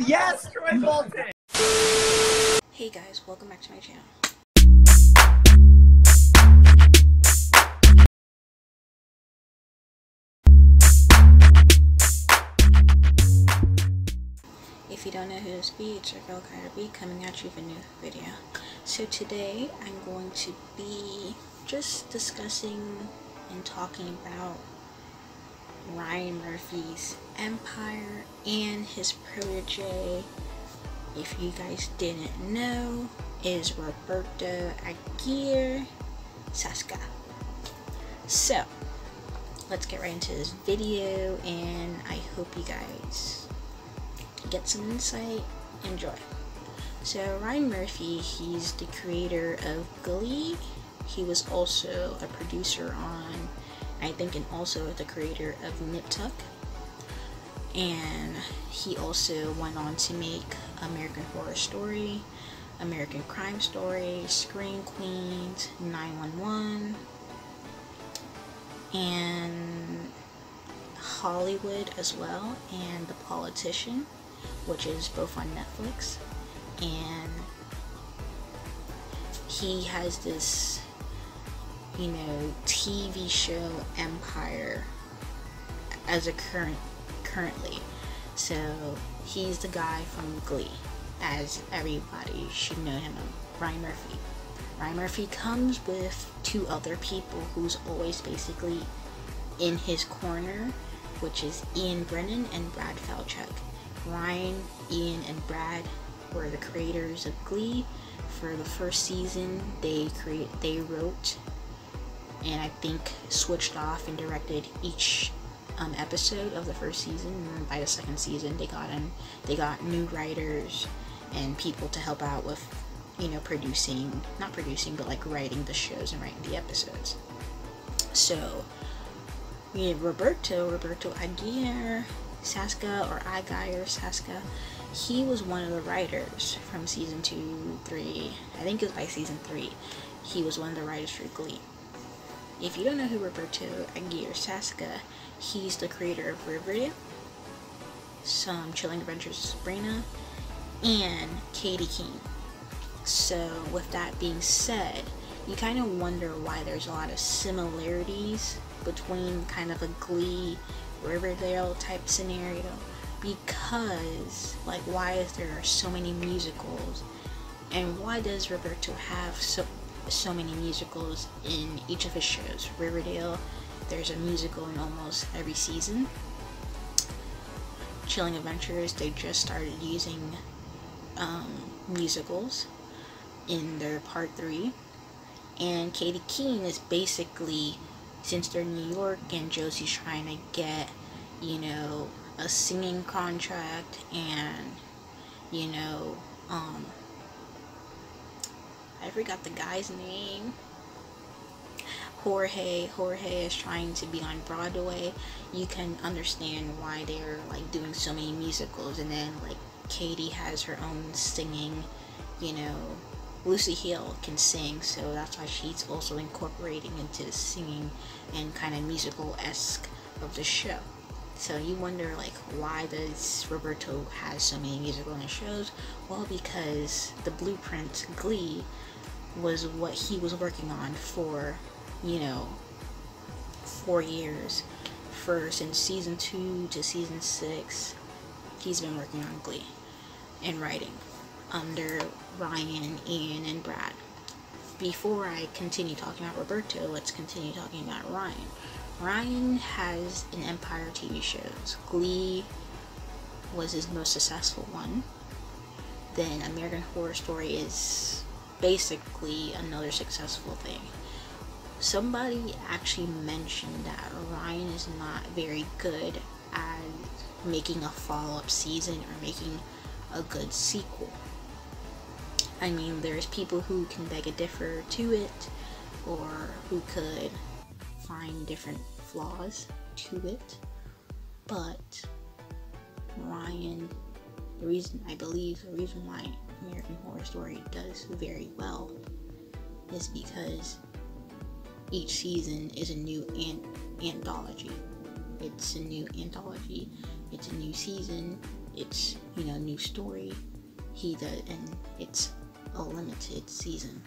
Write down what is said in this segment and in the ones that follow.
Yes, Troy Bolton! Hey guys, welcome back to my channel. If you don't know who this be, it's your girl Kyra B coming at you with a new video. So today I'm going to be just discussing and talking about Ryan Murphy's empire and his protege, if you guys didn't know, is Roberto Aguirre-Sacasa. So let's get right into this video, and I hope you guys get some insight. Enjoy. So Ryan Murphy, he's the creator of Glee. He was also a producer on, I think, and also the creator of Nip Tuck. And he also went on to make American Horror Story, American Crime Story, Scream Queens, 911, and Hollywood as well, and The Politician, which is both on Netflix. And he has this, you know, TV show empire as a currently. So he's the guy from Glee, as everybody should know him, Ryan Murphy. Ryan Murphy comes with two other people who's always basically in his corner, which is Ian Brennan and Brad Falchuk. Ryan, Ian, and Brad were the creators of Glee. For the first season, they wrote and I think switched off and directed each episode of the first season. And by the second season, they got new writers and people to help out with, you know, not producing, but like writing the shows and writing the episodes. So, you know, Roberto Aguirre-Sacasa, or Aguirre-Sacasa, he was one of the writers from season 2, 3, I think it was by season 3, he was one of the writers for Glee. If you don't know who Roberto Aguirre-Sacasa, he's the creator of Riverdale, some Chilling Adventures of Sabrina, and Katie Keene. So with that being said, you kind of wonder why there's a lot of similarities between kind of a Glee, Riverdale type scenario, because like, why is there so many musicals, and why does Roberto have so many musicals in each of his shows? Riverdale, there's a musical in almost every season. Chilling Adventures, they just started using musicals in their part 3. And Katie Keene is basically, since they're in New York and Josie's trying to get, you know, a singing contract, and, you know, I forgot the guy's name. Jorge is trying to be on Broadway. You can understand why they're like doing so many musicals. And then like Katie has her own singing, you know, Lucy Hale can sing, so that's why she's also incorporating into the singing and kind of musical-esque of the show. So you wonder, like, why does Roberto have so many musical in his shows? Well, because the blueprint, Glee, was what he was working on for, you know, 4 years. Since season 2 to season 6, he's been working on Glee and writing under Ryan, Ian, and Brad. Before I continue talking about Roberto, let's continue talking about Ryan. Ryan has an empire of TV shows. Glee was his most successful one. Then American Horror Story is basically another successful thing. Somebody actually mentioned that Ryan is not very good at making a follow-up season or making a good sequel. I mean, there's people who can beg a differ to it, or who could find different flaws to it, but Ryan, the reason why American Horror Story does very well is because each season is a new anthology. It's a new anthology, it's a new season, it's, new story. He does, and it's a limited season.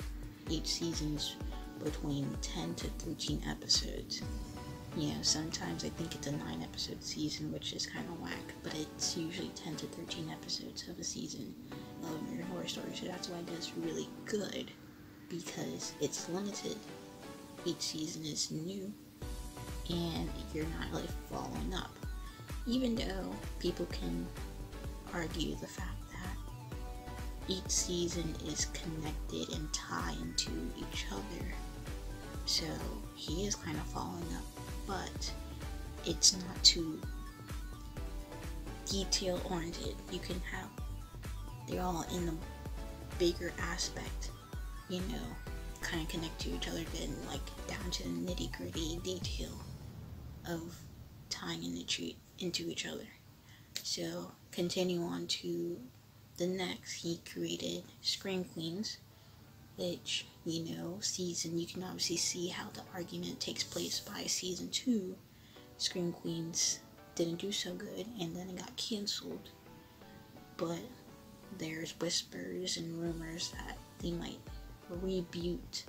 Each season's between 10 to 13 episodes. Sometimes I think it's a 9-episode season, which is kind of whack, but it's usually 10 to 13 episodes of a season of American Horror Story, so that's why it does really good, because it's limited. Each season is new, and you're not like following up. Even though people can argue the fact that each season is connected and tied into each other, so he is kind of following up, but it's not too detail oriented. You can have, they're all in the bigger aspect, kind of connect to each other, than like down to the nitty gritty detail of tying into each other. So continue on to the next, he created Scream Queens, which, season, you can obviously see how the argument takes place by season 2. Scream Queens didn't do so good, and then it got canceled. But there's whispers and rumors that they might reboot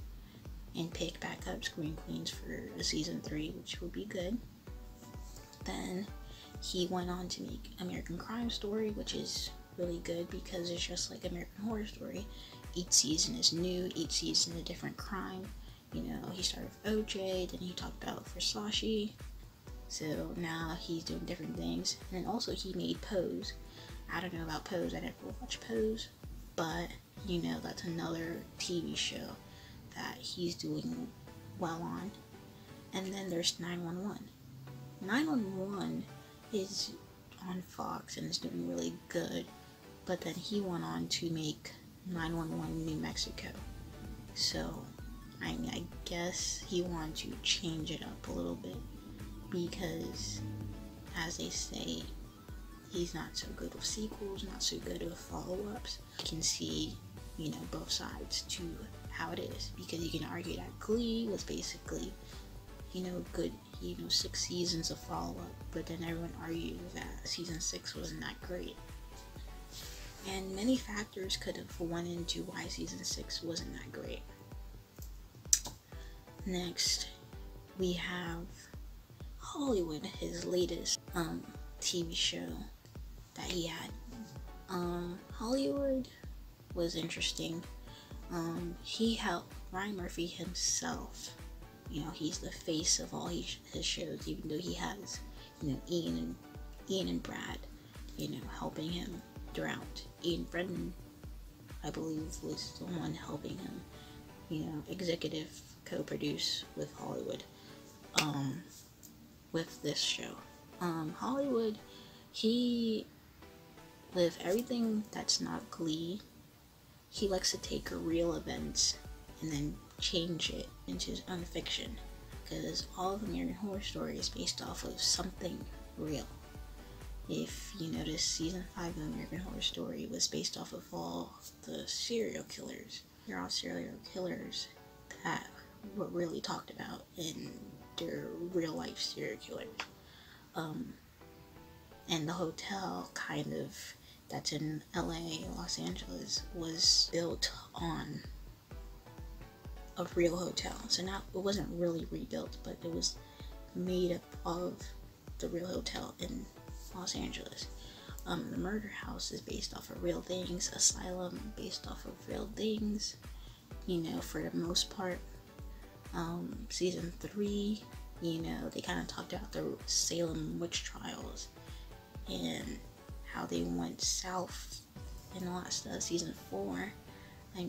and pick back up Scream Queens for a season 3, which would be good. Then he went on to make American Crime Story, which is really good because it's just like American Horror Story. Each season is new, each season a different crime. He started with OJ, then he talked about Versace. So now he's doing different things. And then also he made Pose. I don't know about Pose, I never watched Pose, but that's another TV show that he's doing well on. And then there's 911. 911 is on Fox and is doing really good, but then he went on to make 911 New Mexico. So I guess he wanted to change it up a little bit, because as they say, he's not so good with sequels, not so good with follow-ups. You can see, both sides to how it is, because you can argue that Glee was basically, good, 6 seasons of follow-up, but then everyone argued that season 6 wasn't that great. And many factors could have went into why season 6 wasn't that great. Next, we have Hollywood, his latest TV show that he had. Hollywood was interesting. He helped Ryan Murphy himself. He's the face of all his shows, even though he has, Ian and Brad, helping him throughout. Ian Brennan, I believe, was the one helping him, executive co-produce with Hollywood, with this show. Hollywood, with everything that's not Glee, he likes to take real events and then change it into his own fiction, because all of American Horror Story is based off of something real. If you notice, season 5 of American Horror Story was based off of all the serial killers. They're all serial killers that were really talked about, and they're real life serial killers. And the hotel that's in LA, Los Angeles, was built on a real hotel. So it wasn't really rebuilt, but it was made up of the real hotel in Los Angeles. The murder house is based off of real things. Asylum based off of real things, for the most part. Season 3, they kind of talked about the Salem witch trials and how they went south and all that stuff. Season 4, I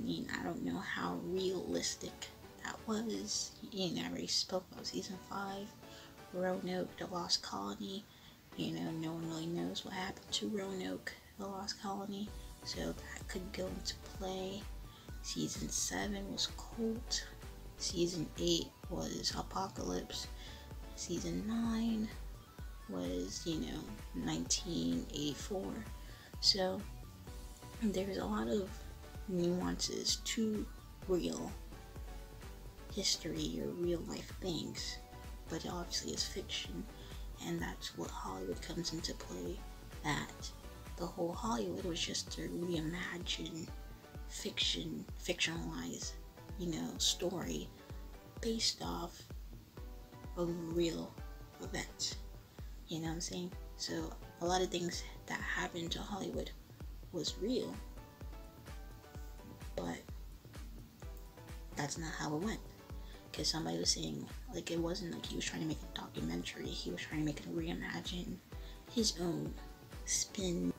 don't know how realistic that was. I already spoke about season 5, Roanoke, the Lost Colony. No one really knows what happened to Roanoke, the Lost Colony, so that could go into play. Season 7 was Cult. Season 8 was Apocalypse. Season 9 was, 1984. So there's a lot of nuances to real history or real life things, but obviously it's fiction, and that's what Hollywood comes into play, that the whole Hollywood was just to reimagine fictionalize, story based off of real events. You know what I'm saying? So a lot of things that happened to Hollywood was real, but that's not how it went. Because somebody was saying, like, it wasn't like he was trying to make a documentary, he was trying to make it reimagine his own spin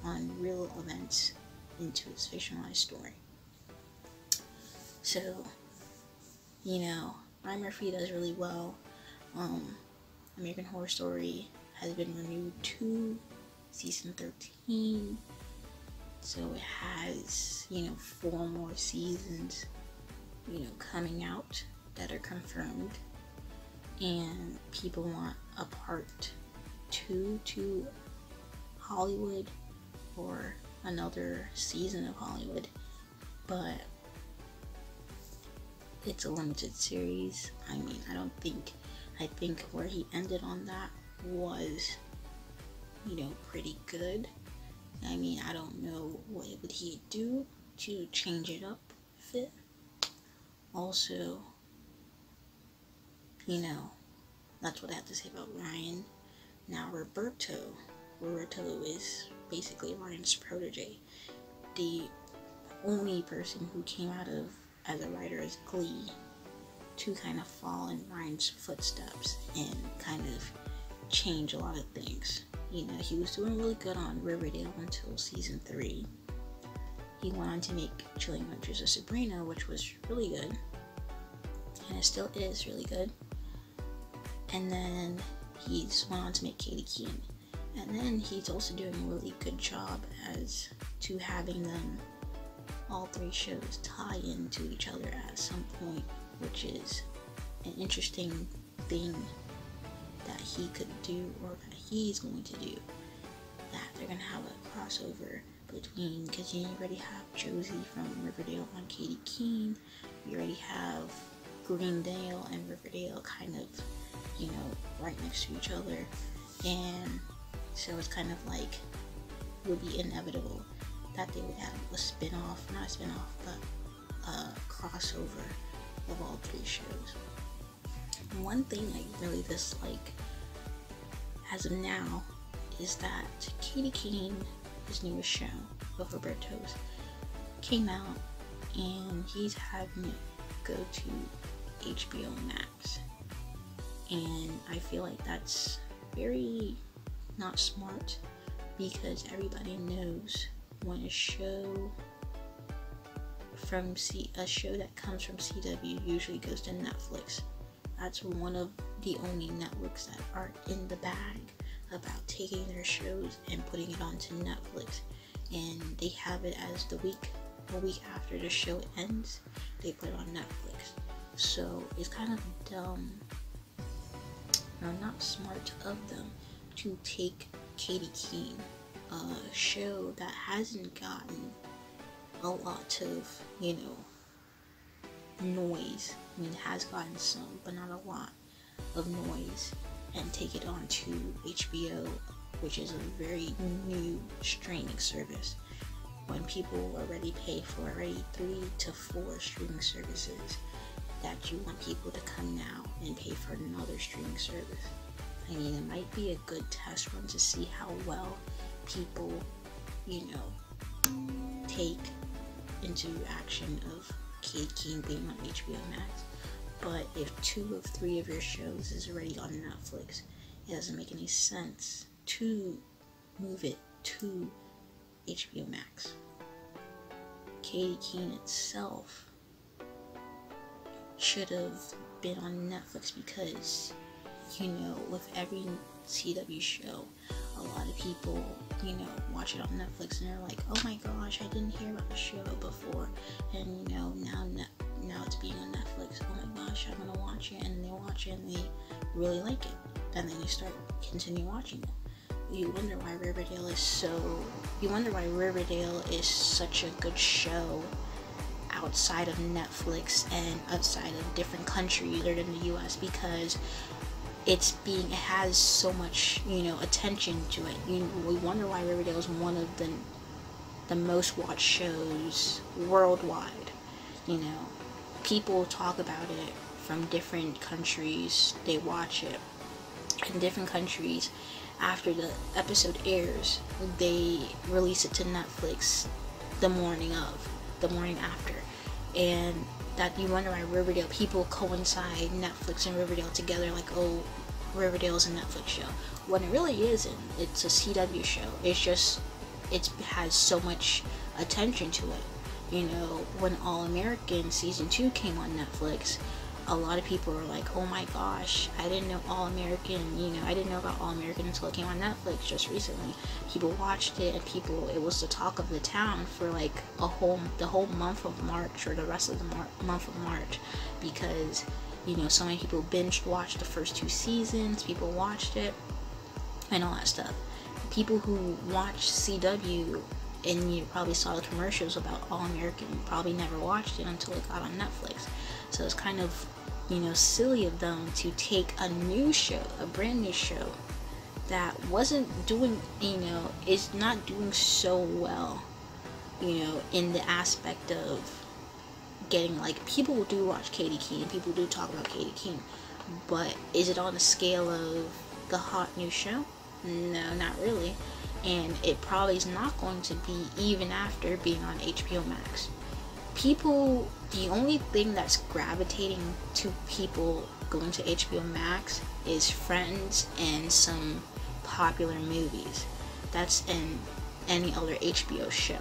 on real events into his fictionalized story. So, Ryan Murphy does really well. American Horror Story has been renewed to season 13. So it has, 4 more seasons, coming out that are confirmed. And people want a part 2 to Hollywood, or another season of Hollywood. But it's a limited series. I think where he ended on that was, pretty good. I don't know what would he do to change it up a bit. Also, that's what I have to say about Ryan. Now Roberto is basically Ryan's protege. The only person who came out of as a writer as Glee to kind of fall in Ryan's footsteps and kind of change a lot of things. He was doing really good on Riverdale until season 3. He went on to make Chilling Adventures of Sabrina, which was really good, and it still is really good. And then he's went on to make Katie Keene, and then he's also doing a really good job as to having them, all 3 shows, tie into each other at some point, which is an interesting thing that he could do, or that he's going to do, that they're going to have a crossover between, because you already have Josie from Riverdale on Katie Keene, you already have Greendale and Riverdale kind of, right next to each other, and so it's kind of like, would be inevitable that they would have a spin-off, not a spin-off, but a crossover of all 3 shows. One thing I really dislike as of now is that Katie Keene, his newest show of Roberto's, came out and he's having it go to HBO Max, and I feel like that's very not smart, because everybody knows when a show that comes from CW usually goes to Netflix. That's one of the only networks that are in the bag about taking their shows and putting it onto Netflix, and they have it as a week after the show ends, they put it on Netflix. So it's kind of dumb, not smart of them, to take Katie Keene, a show that hasn't gotten a lot of, noise. It has gotten some, but not a lot of noise, and take it on to HBO, which is a very new streaming service, when people already pay for 3 to 4 streaming services, that you want people to come now and pay for another streaming service. It might be a good test run to see how well people, take into action of Katie Keene being on HBO Max. But if 2 of 3 of your shows is already on Netflix, it doesn't make any sense to move it to HBO Max. Katie Keene itself should have been on Netflix, because, with every CW show, a lot of people, watch it on Netflix and they're like, oh my gosh, I didn't hear about the show before, and now it's being on Netflix, oh my gosh, I'm gonna watch it, and they watch it and they really like it, and then you continue watching it. You wonder why Riverdale is such a good show outside of Netflix and outside of different countries other than the US, because it has so much, you know, attention to it. We wonder why Riverdale is one of the most watched shows worldwide. You know, people talk about it from different countries. They watch it in different countries. After the episode airs, they release it to Netflix the morning after. And that you wonder why Riverdale, people coincide Netflix and Riverdale together, like, oh, Riverdale is a Netflix show, when it really isn't. It's a CW show. It's just, it has so much attention to it. You know, when All American season 2 came on Netflix, a lot of people were like, oh my gosh, I didn't know All American, you know, I didn't know about All American until it came on Netflix just recently. People watched it, and it was the talk of the town for like the whole month of March, or the rest of the month of March, because, you know, so many people binge watched the first 2 seasons, people watched it, and all that stuff. People who watch CW, and you probably saw the commercials about All American, probably never watched it until it got on Netflix. So it's kind of, you know, silly of them to take a new show, a brand new show that wasn't doing, you know, is not doing so well, you know, in the aspect of getting, like, people do watch Katie Keene, people do talk about Katie Keene, but is it on the scale of the hot new show? No, not really. And it probably is not going to be even after being on HBO Max. People, the only thing that's gravitating to people going to HBO Max is Friends and some popular movies. That's in any other HBO show.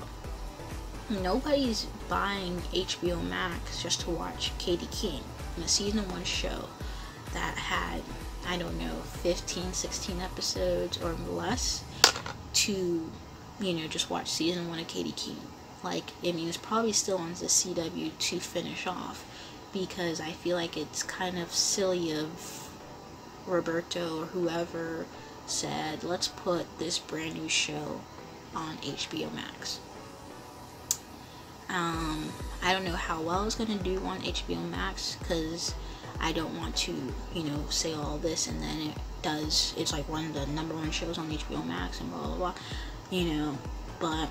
Nobody's buying HBO Max just to watch Katie Keene, in a season 1 show that had, I don't know, 15, 16 episodes or less, to, you know, just watch season 1 of Katie Keene. Like, I mean, it's probably still on the CW to finish off, because I feel like it's kind of silly of Roberto or whoever said, let's put this brand new show on HBO Max. I don't know how well it's going to do on HBO Max, because I don't want to, you know, say all this and then it's like one of the #1 shows on HBO Max and blah blah blah, you know. But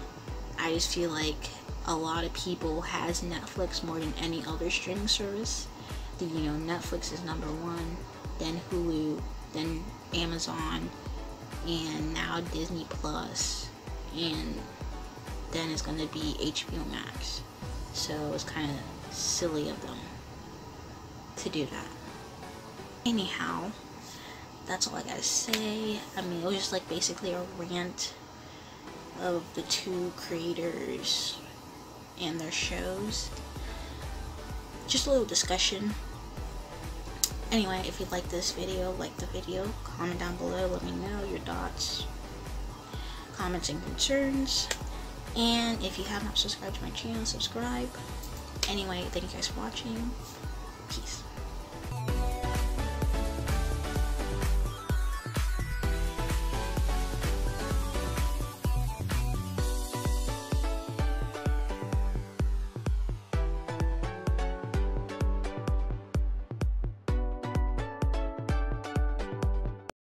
I just feel like a lot of people has Netflix more than any other streaming service. You know, Netflix is #1, then Hulu, then Amazon, and now Disney Plus, and then it's gonna be HBO Max. So it's kind of silly of them to do that. Anyhow, that's all I gotta say. I mean, it was just like basically a rant of the 2 creators and their shows. Just a little discussion. Anyway, if you like this video, like the video, comment down below, let me know your thoughts, comments, and concerns. And if you have not subscribed to my channel, subscribe. Anyway, thank you guys for watching. Peace.